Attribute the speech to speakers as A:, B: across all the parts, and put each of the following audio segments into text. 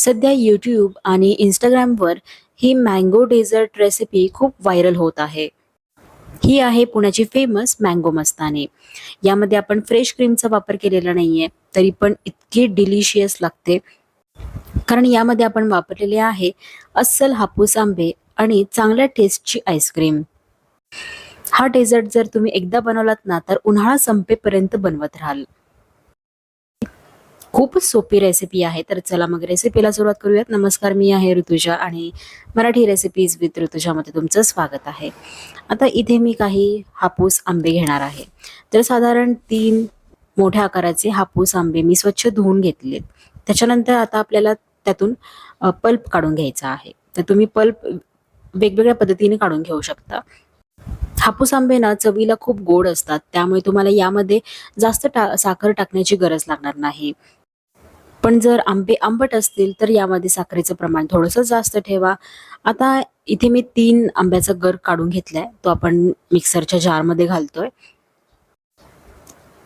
A: सध्या यूट्यूब आणि इंस्टाग्रामवर ही मँगो डेझर्ट रेसिपी खूप व्हायरल होत आहे. ही आहे पुण्याची फेमस मँगो मस्तानी. यामध्ये आपण फ्रेश क्रीमचा वापर केलेला नाहीये, तरी पण इतकी डिलिशियस लागते. कारण यामध्ये आपण वापरलेले आहे अस्सल हापूस आंबे आणि चांगल्या टेस्टची आईस्क्रीम. हा डेझर्ट जर तुम्ही एकदा बनवलात ना, तर उन्हाळा संपेपर्यंत बनवत राहाल. खूपच सोपी रेसिपी आहे. तर चला मग रेसिपीला सुरुवात करूयात. नमस्कार, मी आहे ऋतुजा आणि मराठी रेसिपीज विथ ऋतुजामध्ये तुमचं स्वागत आहे. आता इथे मी काही हापूस आंबे घेणार आहे. तर साधारण 3 मोठ्या आकाराचे हापूस आंबे मी स्वच्छ धुवून घेतलेत. त्याच्यानंतर आता आपल्याला त्यातून पल्प काढून घ्यायचा आहे. तर तुम्ही पल्प वेगवेगळ्या पद्धतीने काढून घेऊ शकता. हापूस आंबे ना चवीला खूप गोड असतात, त्यामुळे तुम्हाला यामध्ये जास्त साखर टाकण्याची गरज लागणार नाही. पण जर आंबे आंबट असतील तर यामध्ये साखरेचं प्रमाण थोडंसं जास्त ठेवा. आता इथे मी 3 आंब्याचा गर काढून घेतलाय. तो आपण मिक्सरच्या जारमध्ये घालतोय.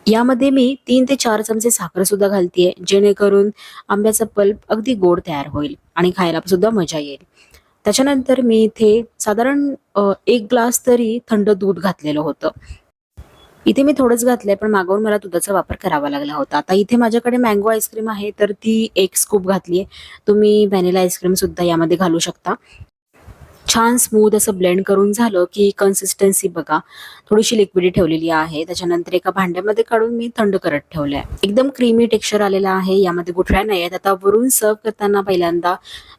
A: यामध्ये मी 3 ते 4 चमचे साखर सुद्धा घालतीये, जेणेकरून आंब्याचा पल्प अगदी गोड तयार होईल आणि खायला सुद्धा मजा येईल. त्याच्यानंतर मी इथे साधारण 1 ग्लास तरी थंड दूध घातलेलं होतं. इथे मी थोडंच घातलंय, पण मागवून मला दुधाचा वापर करावा लागला होता. आता इथे माझ्याकडे मँगो आईस्क्रीम आहे, तर ती 1 स्कूप घातलीये. तुम्ही व्हॅनिला आईस्क्रीम सुद्धा यामध्ये घालू शकता. छान स्मूथ असं ब्लेंड करून झालं की कन्सिस्टन्सी बघा, थोडीशी लिक्विडी ठेवलेली आहे. त्याच्यानंतर एका भांड्यामध्ये काढून मी थंड करत ठेवलंय. एकदम क्रीमी टेक्स्चर आलेलं आहे. यामध्ये गुठळ्या नाही आहेत. आता वरून सर्व्ह करताना पहिल्यांदा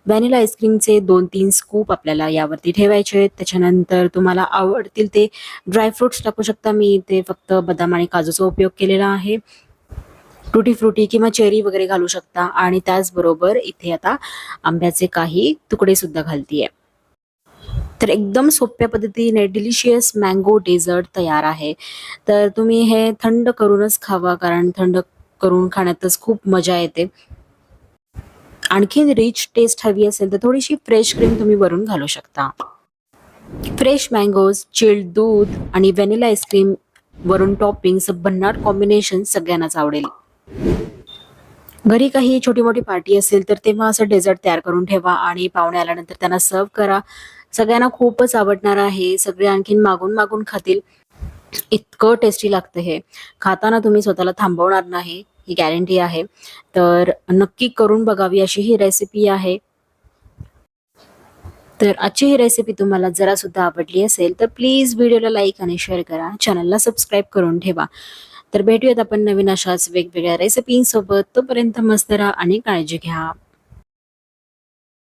A: व्हॅनिला आईस्क्रीमचे 2-3 स्कूप आपल्याला यावरती ठेवायचे आहेत. त्याच्यानंतर तुम्हाला आवडतील ते ड्रायफ्रुट्स टाकू शकता. मी इथे फक्त बदाम आणि काजूचा उपयोग केलेला आहे. टुटी फ्रुटी किंवा चेरी वगैरे घालू शकता आणि त्याचबरोबर इथे आता आंब्याचे काही तुकडे सुद्धा घालतीये. तर एकदम सोप्या पद्धतीने डिलिशियस मँगो डेझर्ट तयार आहे. तर तुम्ही हे थंड करूनच खावा, कारण थंड करून खाण्यातच खूप मजा येते. आणखीन रिच टेस्ट हवी असेल तर थोडीशी फ्रेश क्रीम तुम्ही वरून घालू शकता. फ्रेश मँगोज, चिल्ड दूध आणि व्हॅनिला आईस्क्रीम वरून टॉपिंग्स, भन्नाट कॉम्बिनेशन सगळ्यांनाच आवडेल. घरी काही छोटी-मोठी पार्टी असेल तर तेव्हा असं डेझर्ट तयार करून ठेवा आणि पाहुणे आल्यानंतर त्यांना सर्व्ह करा. सगळ्यांना खूपच आवडणार आहे. सगळे आणखीन मागून-मागून खातील. इतकं टेस्टी लागतं हे. खाताना तुम्ही स्वतःला थांबवणार नाही, ही गॅरंटी आहे. तर नक्की करून बघावी अशी ही रेसिपी आहे. तर आजची ही रेसिपी तुम्हाला जरा सुद्धा आवडली असेल तर प्लीज व्हिडिओला लाईक आणि शेअर करा. चॅनलला सबस्क्राईब करून ठेवा. तर भेटूयात आपण नवीन अशाच वेगवेगळ्या रेसिपींसोबत. तोपर्यंत मस्त राहा आणि काळजी घ्या.